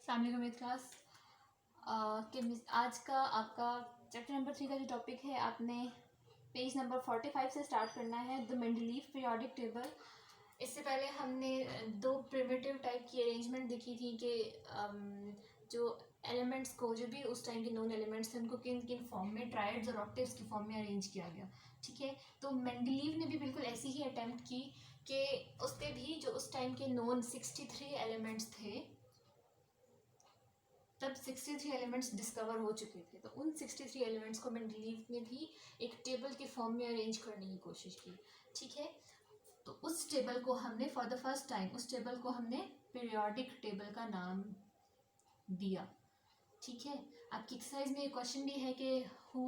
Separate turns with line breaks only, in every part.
अस्सलाम क्लास आज का आपका चैप्टर नंबर 3 का जो टॉपिक है, आपने पेज नंबर 45 से स्टार्ट करना है, द मेंडलीव पीरियोडिक टेबल। इससे पहले हमने दो प्रिमिटिव टाइप की अरेंजमेंट देखी थी कि जो एलिमेंट्स को, जो भी उस टाइम के नोन एलिमेंट्स थे, उनको किन किन फॉर्म में, ट्राइड्स और ऑक्टेव्स की फॉर्म में अरेंज किया गया। ठीक है, तो मेंडलीव ने भी बिल्कुल ऐसी ही अटेम्प्ट की कि उसके भी जो उस टाइम के नोन 63 एलिमेंट्स थे, तब 63 एलिमेंट्स डिस्कवर हो चुके थे, तो उन 63 एलिमेंट्स को मेंडलीव ने भी एक टेबल के फॉर्म में अरेंज करने की कोशिश की। ठीक है, तो उस टेबल को हमने फॉर द फर्स्ट टाइम, उस टेबल को हमने पीरियोडिक टेबल का नाम दिया। ठीक है, आपकी एक्सरसाइज में क्वेश्चन भी है कि who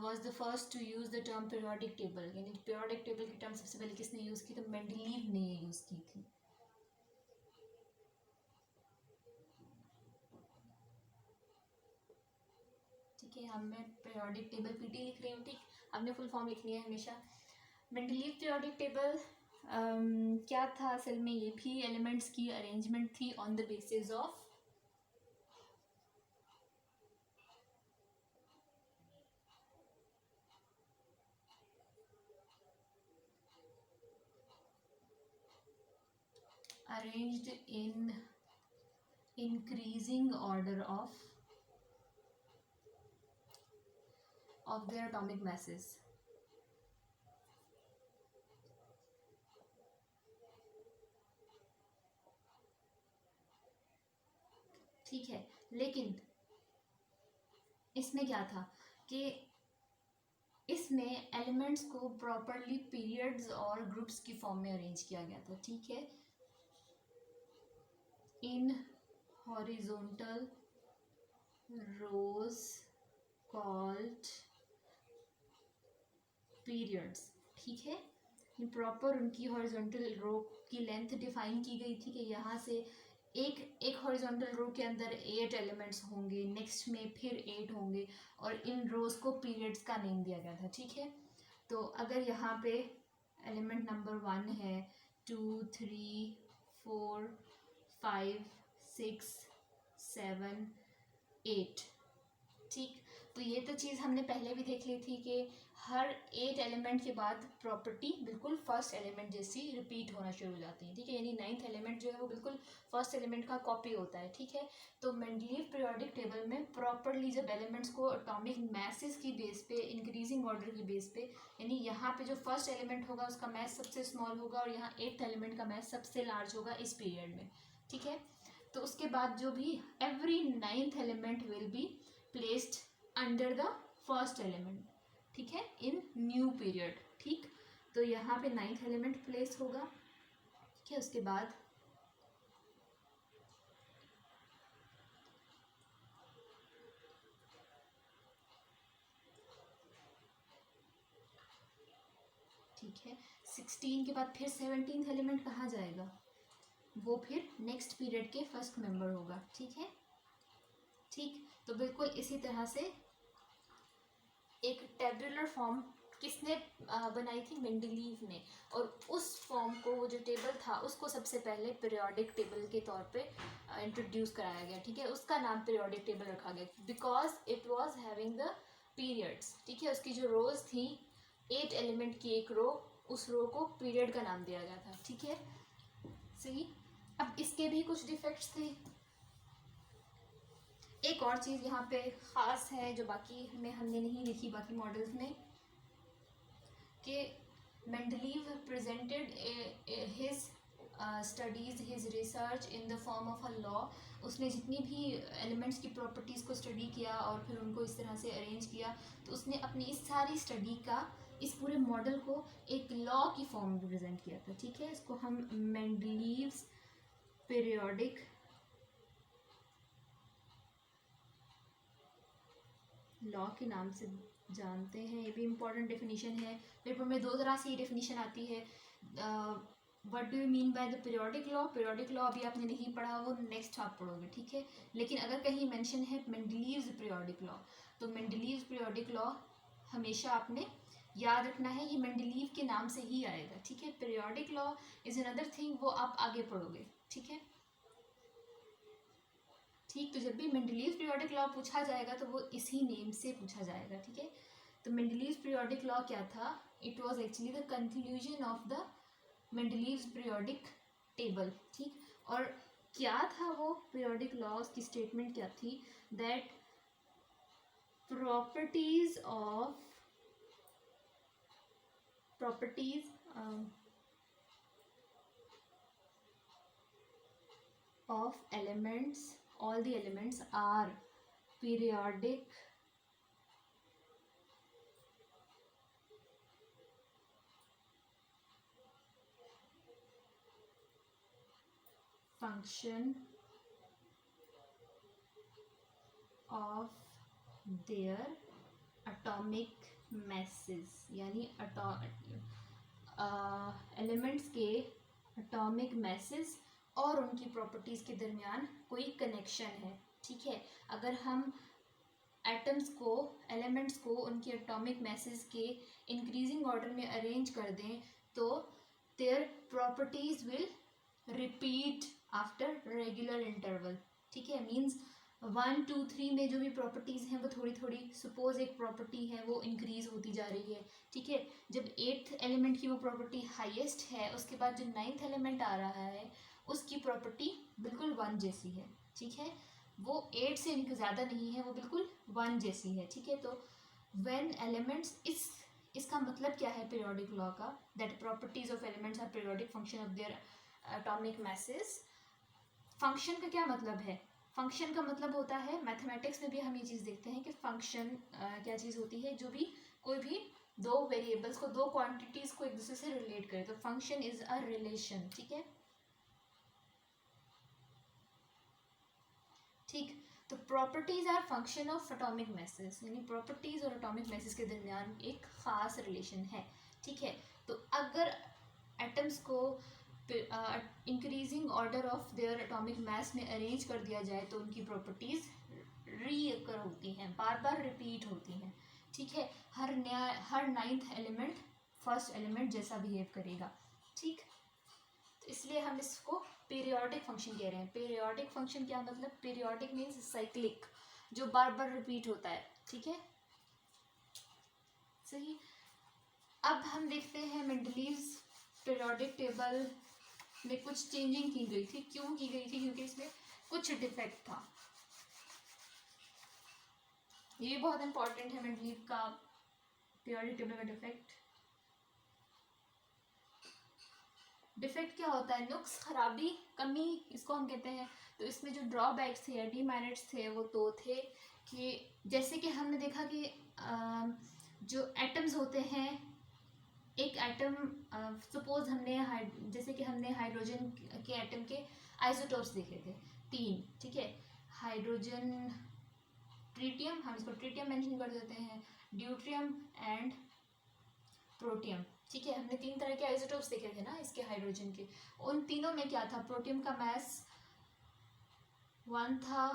was the first to use the term periodic table, यानी पीरियोडिक टेबल की टर्म सबसे पहले किसने यूज की, तो मेंडलीव ने ये यूज की थी। ठीक है, हम मैं पीरियोडिक टेबल पीटी लिख रही हूँ। ठीक, आपने फुल फॉर्म लिखनी है हमेशा। मेंडलीव पीरियोडिक टेबल क्या था असल में, ये भी एलिमेंट्स की अरेंजमेंट थी on the basis of arranged in increasing order of their atomic masses। ठीक है, लेकिन इसमें क्या था कि इसमें एलिमेंट्स को प्रॉपरली पीरियड्स और ग्रुप्स की फॉर्म में अरेंज किया गया था। ठीक है, in horizontal rows called periods. ठीक है, प्रॉपर उनकी हॉरिजॉन्टल रो की लेंथ डिफाइन की गई थी कि यहाँ से एक हॉरिजॉन्टल रो के अंदर 8 एलिमेंट्स होंगे, नेक्स्ट में फिर 8 होंगे, और इन रोज को पीरियड्स का नेम दिया गया था। ठीक है, तो अगर यहाँ पे एलिमेंट नंबर 1 है, 2 3 4 5 6 7 8। ठीक, तो ये तो चीज़ हमने पहले भी देख ली थी कि हर 8 एलिमेंट के बाद प्रॉपर्टी बिल्कुल फर्स्ट एलिमेंट जैसी रिपीट होना शुरू हो जाती है। ठीक है, यानी 9th एलिमेंट जो है वो बिल्कुल फर्स्ट एलिमेंट का कॉपी होता है। ठीक है, तो मेंडलीव पीरियोडिक टेबल में प्रॉपरली जब एलिमेंट्स को एटॉमिक मैसेस की बेस पे, इंक्रीजिंग ऑर्डर की बेस पे, यानी यहाँ पे जो फर्स्ट एलिमेंट होगा उसका मैस सबसे स्मॉल होगा और यहाँ 8th एलिमेंट का मैस सबसे लार्ज होगा इस पीरियड में। ठीक है, तो उसके बाद जो भी every 9th element will be placed under the first element. ठीक है, इन न्यू पीरियड। ठीक, तो यहाँ पे 9th एलिमेंट प्लेस होगा। ठीक है, उसके बाद ठीक है 16 के बाद फिर 17th एलिमेंट कहाँ जाएगा, वो फिर नेक्स्ट पीरियड के फर्स्ट मेंबर होगा। ठीक है, ठीक, तो बिल्कुल इसी तरह से एक टेबुलर फॉर्म किसने बनाई थी, मेंडलीव ने, और उस फॉर्म को, वो जो टेबल था उसको सबसे पहले पीरियोडिक टेबल के तौर पे इंट्रोड्यूस कराया गया। ठीक है, उसका नाम पीरियोडिक टेबल रखा गया because it was having the periods. ठीक है, उसकी जो रोज थी, 8 एलिमेंट की एक रो, उस रो को पीरियड का नाम दिया गया था। ठीक है, सही। अब इसके भी कुछ डिफेक्ट्स थे। एक और चीज़ यहाँ पे ख़ास है जो बाकी में हमने नहीं लिखी, बाकी मॉडल्स में, कि Mendeleev presented his studies, his research in the form of a law. उसने जितनी भी एलिमेंट्स की प्रॉपर्टीज़ को स्टडी किया और फिर उनको इस तरह से अरेंज किया, तो उसने अपनी इस सारी स्टडी का, इस पूरे मॉडल को एक लॉ की फॉर्म में प्रेजेंट किया था। ठीक है, इसको हम मेंडलीव्स पीरियोडिक लॉ के नाम से जानते हैं। ये भी इम्पॉर्टेंट डेफिनेशन है, पेपर में 2 तरह से ये डेफिनेशन आती है। What do you mean by the periodic law? Periodic law अभी आपने नहीं पढ़ा, वो नेक्स्ट आप पढ़ोगे। ठीक है, लेकिन अगर कहीं मेंशन है मेंडलीव्स पीरियोडिक लॉ, तो मेंडलीव्स पीरियोडिक लॉ हमेशा आपने याद रखना है, ये मेंडलीव के नाम से ही आएगा। ठीक है, periodic law is another thing, वो आप आगे पढ़ोगे। ठीक है, ठीक, तो जब भी मेंडलीव पीरियोडिक लॉ पूछा जाएगा तो वो इसी नेम से पूछा जाएगा, ठीक है। तो मेंडलीव पीरियोडिक लॉ क्या था? It was actually the conclusion of the Mendeleev periodic table, ठीक। और क्या था वो पीरियोडिक लॉज की स्टेटमेंट क्या थी? That properties of elements, all the elements are periodic function of their atomic masses, यानी एलिमेंट्स के एटॉमिक मैसेस और उनकी प्रॉपर्टीज़ के दरमियान कोई कनेक्शन है, ठीक है। अगर हम एटम्स को, एलिमेंट्स को उनके एटॉमिक मैसेस के इंक्रीजिंग ऑर्डर में अरेंज कर दें तो their properties will repeat after regular interval, ठीक है। मीन्स 1 2 3 में जो भी प्रॉपर्टीज़ हैं वो थोड़ी थोड़ी, सपोज एक प्रॉपर्टी है वो इंक्रीज होती जा रही है, ठीक है। जब 8th एलिमेंट की वो प्रॉपर्टी हाईएस्ट है, उसके बाद जो 9th एलिमेंट आ रहा है उसकी प्रॉपर्टी बिल्कुल 1 जैसी है, ठीक है। वो 8 से ज़्यादा नहीं है, वो बिल्कुल 1 जैसी है, ठीक है। तो व्हेन एलिमेंट्स, इसका मतलब क्या है पीरियोडिक लॉ का? That properties of elements are periodic function of their atomic masses. Function का क्या मतलब है? फंक्शन का मतलब होता है, मैथमेटिक्स में भी हम ये चीज़ देखते हैं कि फंक्शन क्या चीज़ होती है? जो भी कोई भी दो वेरिएबल्स को, दो क्वांटिटीज को एक दूसरे से रिलेट करे, तो फंक्शन इज अ रिलेशन, ठीक है। ठीक, तो properties are function of atomic masses, यानी प्रॉपर्टीज और एटॉमिक मैसेस के दरमियान एक खास रिलेशन है, ठीक है। तो अगर एटम्स को increasing order of their atomic mass में अरेंज कर दिया जाए तो उनकी प्रॉपर्टीज रीअकर होती हैं, बार बार रिपीट होती हैं, ठीक है। हर 9th एलिमेंट फर्स्ट एलिमेंट जैसा बिहेव करेगा, ठीक। तो इसलिए हम इसको पीरियोडिक फंक्शन कह रहे हैं। पीरियोडिक फंक्शन क्या मतलब? पीरियोडिक मीन्स साइक्लिक, जो बार बार रिपीट होता है, ठीक है, सही। अब हम देखते हैं मेंडलीव्स पीरियोडिक टेबल में कुछ चेंजिंग की गई थी। क्यों की गई थी? क्योंकि इसमें कुछ डिफेक्ट था। ये बहुत इंपॉर्टेंट है मेंडलीव का पीरियोडिक टेबल का डिफेक्ट। डिफेक्ट क्या होता है? नुक्स, खराबी, कमी, इसको हम कहते हैं। तो इसमें जो ड्रॉबैक्स थे या डीमेरिट्स थे वो दो थे कि जैसे कि हमने देखा कि जो एटम्स होते हैं, एक एटम, सपोज हमने जैसे कि हमने हाइड्रोजन के एटम के आइसोटोप्स देखे थे 3, ठीक है। हाइड्रोजन, ट्रिटियम, हम इसको ट्रिटियम मेंशन कर देते हैं, ड्यूट्रियम एंड प्रोटियम, ठीक है। हमने 3 तरह के आइसोटोप्स देखे थे ना इसके हाइड्रोजन के। उन तीनों में क्या था? प्रोटियम का मास 1 था,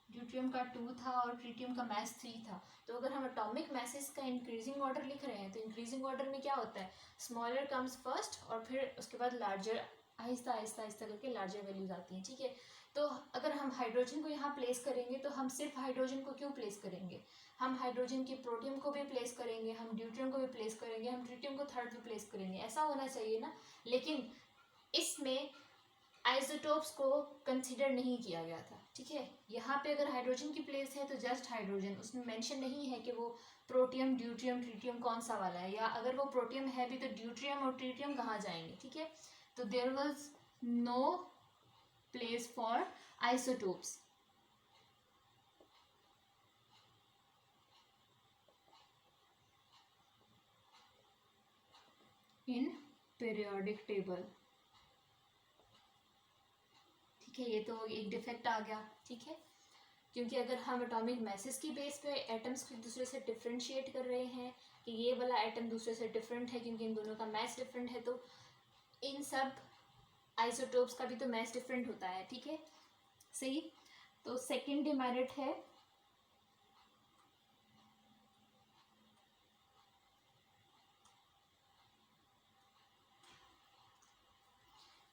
ड्यूट्रियम का 2 था और ट्रिटियम का मास 3 था। तो अगर हम एटॉमिक मैसेस का इंक्रीजिंग ऑर्डर लिख रहे हैं तो इंक्रीजिंग ऑर्डर में क्या होता है? स्मॉलर कम्स फर्स्ट और फिर उसके बाद लार्जर, आहिस्ता आहिस्ता आहिस्ता करके लार्जर वैल्यूज आती हैं, ठीक है। तो अगर हम हाइड्रोजन को यहाँ प्लेस करेंगे तो हम सिर्फ हाइड्रोजन को क्यों प्लेस करेंगे? हम हाइड्रोजन की प्रोटियम को भी प्लेस करेंगे, हम ड्यूट्रियम को भी प्लेस करेंगे, हम ट्रिटियम को थर्ड पे प्लेस करेंगे, ऐसा होना चाहिए ना। लेकिन इसमें आइसोटोप्स को कंसिडर नहीं किया गया था, ठीक है। यहाँ पे अगर हाइड्रोजन की प्लेस है तो जस्ट हाइड्रोजन, उसमें मेंशन नहीं है कि वो प्रोटियम, ड्यूट्रियम, ट्रिटियम कौन सा वाला है, या अगर वो प्रोटियम है भी तो ड्यूट्रियम और ट्रिटियम कहाँ जाएंगे, ठीक है। तो there was no place for isotopes. In periodic table, ठीक है। ये तो एक डिफेक्ट आ गया, ठीक है। क्योंकि अगर हम एटॉमिक मैसेस की बेस पे एटम्स को एक दूसरे से डिफ्रेंशिएट कर रहे हैं कि ये वाला एटम दूसरे से डिफरेंट है क्योंकि इन दोनों का मैस डिफरेंट है, तो इन सब आइसोटोप्स का भी तो मैस डिफरेंट होता है, ठीक है, सही। तो सेकंड डिमेरिट है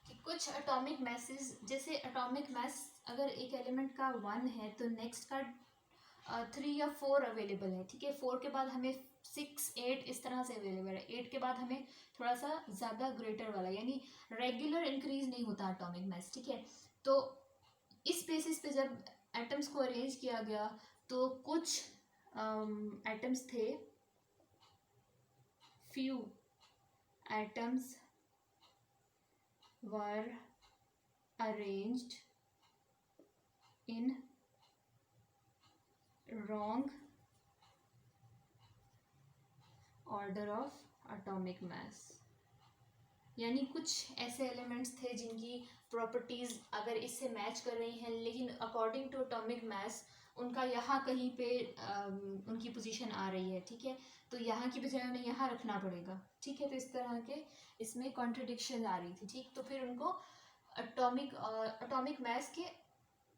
कि कुछ एटॉमिक मैसेज, जैसे एटॉमिक मास अगर एक एलिमेंट का 1 है तो नेक्स्ट का 3 या 4 अवेलेबल है, ठीक है। 4 के बाद हमें 6 8 इस तरह से अवेलेबल है। 8 के बाद हमें थोड़ा सा ज़्यादा ग्रेटर वाला, यानी रेगुलर इंक्रीज नहीं होता एटॉमिक मास, ठीक है। तो इस बेसिस पे जब एटम्स को अरेंज किया गया तो कुछ एटम्स थे, few atoms were arranged in wrong order of atomic mass, यानी कुछ ऐसे एलिमेंट्स थे जिनकी प्रॉपर्टीज़ अगर इससे मैच कर रही हैं लेकिन अकॉर्डिंग टू एटॉमिक मास उनका यहाँ कहीं पे उनकी पोजीशन आ रही है, ठीक है। तो यहाँ की बजाय उन्हें यहाँ रखना पड़ेगा, ठीक है। तो इस तरह के इसमें कॉन्ट्रडिक्शन आ रही थी, ठीक। तो फिर उनको एटॉमिक मास के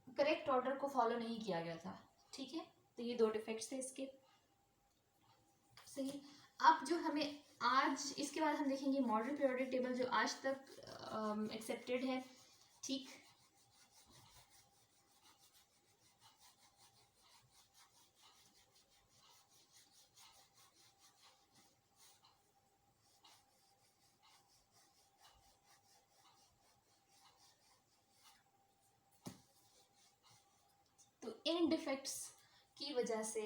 करेक्ट ऑर्डर को फॉलो नहीं किया गया था, ठीक है। तो ये दो डिफेक्ट्स थे इसके, सही। अब जो हमें आज इसके बाद हम देखेंगे मॉडर्न पीरियोडिक टेबल जो आज तक एक्सेप्टेड है, ठीक। तो इन डिफेक्ट्स की वजह से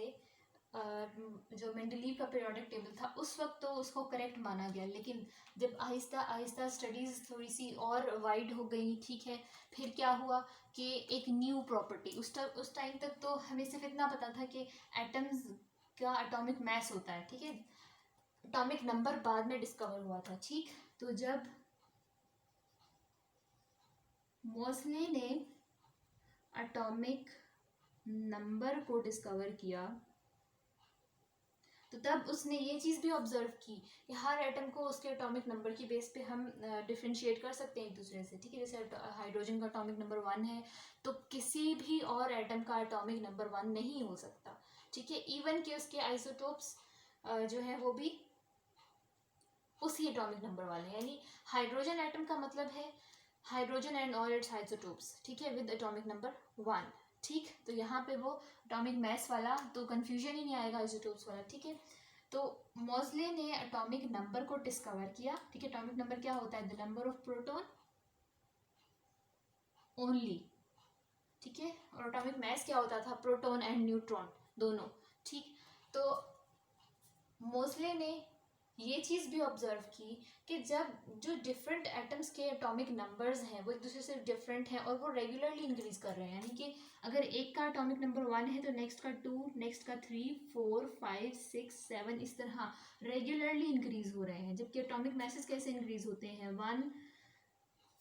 जो मेंडलीव का पीरियोडिक टेबल था उस वक्त तो उसको करेक्ट माना गया, लेकिन जब आहिस्ता आहिस्ता स्टडीज़ थोड़ी सी और वाइड हो गई, ठीक है। फिर क्या हुआ कि एक न्यू प्रॉपर्टी, उस टाइम तक तो हमें सिर्फ इतना पता था कि एटम्स का एटॉमिक मास होता है, ठीक है। एटॉमिक नंबर बाद में डिस्कवर हुआ था, ठीक। तो जब मोसले ने एटॉमिक नंबर को डिस्कवर किया तो तब उसने ये चीज़ भी ऑब्जर्व की कि हर एटम को उसके एटॉमिक नंबर की बेस पे हम डिफ्रेंशिएट कर सकते हैं एक दूसरे से, ठीक है। जैसे हाइड्रोजन का एटॉमिक नंबर 1 है तो किसी भी और एटम का एटॉमिक नंबर 1 नहीं हो सकता, ठीक है। इवन कि उसके आइसोटोप्स जो है वो भी उसी एटॉमिक नंबर वाले हैं, यानी हाइड्रोजन एटम का मतलब है hydrogen and all it's isotopes, ठीक है, विद एटॉमिक नंबर 1, ठीक। तो यहाँ पे वो एटॉमिक मास वाला तो कंफ्यूजन ही नहीं आएगा, आइसोटोप्स वाला, ठीक है। तो मोसले ने एटॉमिक नंबर को डिस्कवर किया, ठीक है। एटॉमिक नंबर क्या होता है? The number of proton only, ठीक है। और एटॉमिक मास क्या होता था? प्रोटॉन एंड न्यूट्रॉन दोनों, ठीक। तो मोसले ने ये चीज़ भी ऑब्जर्व की कि जब जो डिफरेंट एटम्स के एटॉमिक नंबर्स हैं वो एक दूसरे से डिफरेंट हैं और वो रेगुलरली इंक्रीज कर रहे हैं, यानी कि अगर एक का एटॉमिक नंबर 1 है तो नेक्स्ट का 2, नेक्स्ट का 3, 4, 5, 6, 7 इस तरह रेगुलरली इंक्रीज हो रहे हैं। जबकि एटॉमिक मैसेज कैसे इंक्रीज होते हैं? 1,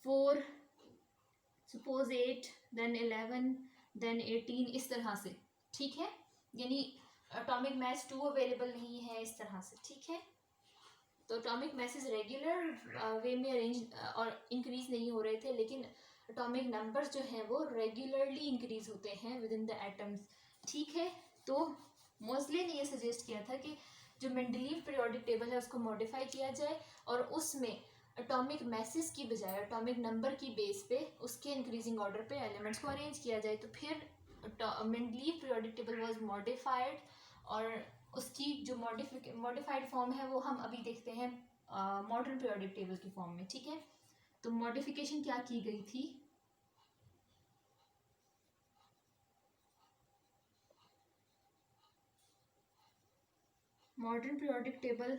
4, सपोज 8, देन 11, देन 18 इस तरह से, ठीक है। यानी एटॉमिक मास 2 अवेलेबल नहीं है इस तरह से, ठीक है। तो एटॉमिक मैसेज रेगुलर वे में अरेंज और इंक्रीज नहीं हो रहे थे, लेकिन एटॉमिक नंबर्स जो हैं वो रेगुलरली इंक्रीज होते हैं विद इन द एटम्स, ठीक है। तो मोसले ने ये सजेस्ट किया था कि जो मेंडलीव पीरियोडिक टेबल है उसको मॉडिफाई किया जाए और उसमें एटॉमिक मैसेज की बजाय एटॉमिक नंबर की बेस पे उसके इंक्रीजिंग ऑर्डर पे एलिमेंट्स को अरेंज किया जाए। तो फिर Mendeleev periodic table was modified और उसकी जो मॉडिफाइड फॉर्म है वो हम अभी देखते हैं मॉडर्न पीरियोडिक टेबल की फॉर्म में, ठीक है। तो मॉडिफिकेशन क्या की गई थी? Modern periodic table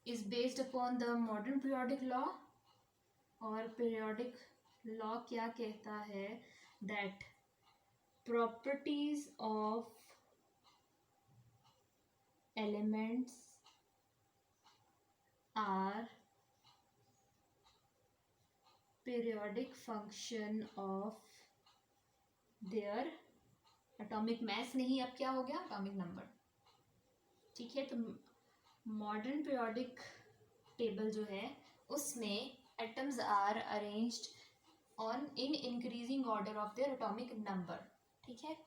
is based upon the modern periodic law, और पीरियोडिक लॉ क्या कहता है? That properties of elements are periodic function of their atomic mass नहीं, अब क्या हो गया? एटॉमिक नंबर, ठीक है। तो मॉडर्न पीरियोडिक टेबल जो है उसमें atoms are arranged on in increasing order of their atomic number, ठीक है।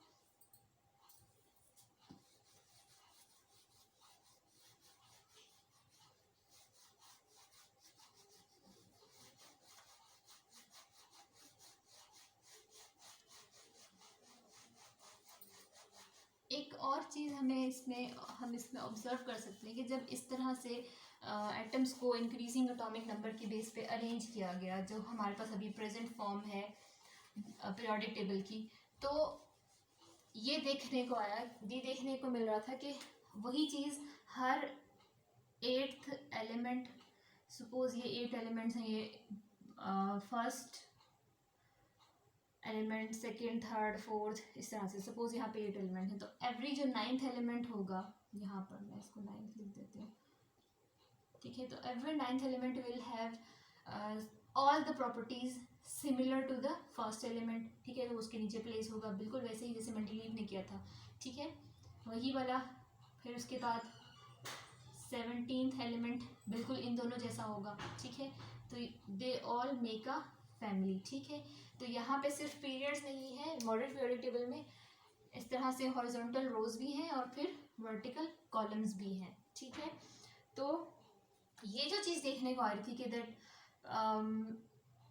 और चीज़ हम इसमें ऑब्जर्व कर सकते हैं कि जब इस तरह से एटम्स को इंक्रीजिंग एटॉमिक नंबर की बेस पे अरेंज किया गया, जो हमारे पास अभी प्रेजेंट फॉर्म है पीरियोडिक टेबल की, तो ये देखने को मिल रहा था कि वही चीज़ हर 8th एलिमेंट, सपोज ये 8 एलिमेंट्स हैं, ये first element, second, third, fourth, इस तरह से सपोज यहाँ पे 8 एलिमेंट हैं, तो एवरी जो 9th एलिमेंट होगा, यहाँ पर मैं इसको 9th लिख देती हूँ, ठीक है, तो every 9th element will have all the properties similar to the first element, ठीक है, तो उसके नीचे प्लेस होगा बिल्कुल वैसे ही जैसे मेंडलीव ने किया था, ठीक है, वही वाला। फिर उसके बाद 17th एलिमेंट बिल्कुल इन दोनों जैसा होगा, ठीक है, तो they all make a family, ठीक है। तो यहाँ पे सिर्फ पीरियड्स नहीं है, मॉडर्न पीरियोडिक टेबल में इस तरह से हॉरिजॉन्टल रोज भी हैं और फिर वर्टिकल कॉलम्स भी हैं, ठीक है। तो ये जो चीज़ देखने को आ रही थी कि दैट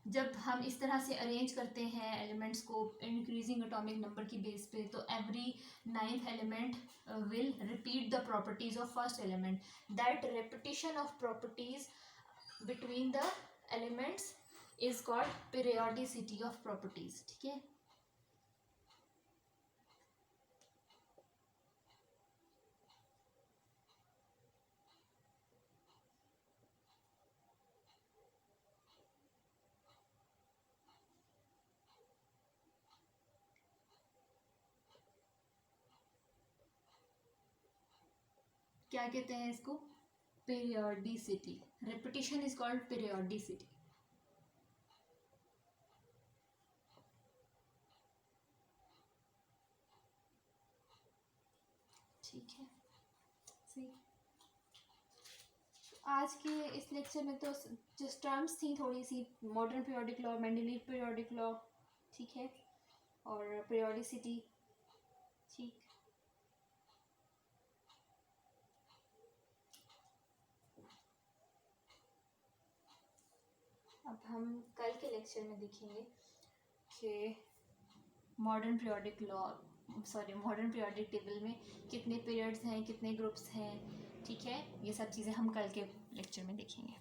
जब हम इस तरह से अरेंज करते हैं एलिमेंट्स को इंक्रीजिंग एटॉमिक नंबर की बेस पे, तो every 9th element will repeat the properties of first element, that repetition of properties between the elements is called periodicity of properties, ठीक है। क्या कहते हैं इसको? Periodicity, repetition is called periodicity, ठीक है। सी आज के इस लेक्चर में तो जस्ट टर्म्स थी थोड़ी सी, modern periodic law, Mendeleev periodic law, ठीक है, और पीरियोडिसिटी, ठीक। अब हम कल के लेक्चर में देखेंगे कि मॉडर्न पीरियोडिक टेबल में कितने पीरियड्स हैं, कितने ग्रुप्स हैं, ठीक है, ये सब चीज़ें हम कल के लेक्चर में देखेंगे।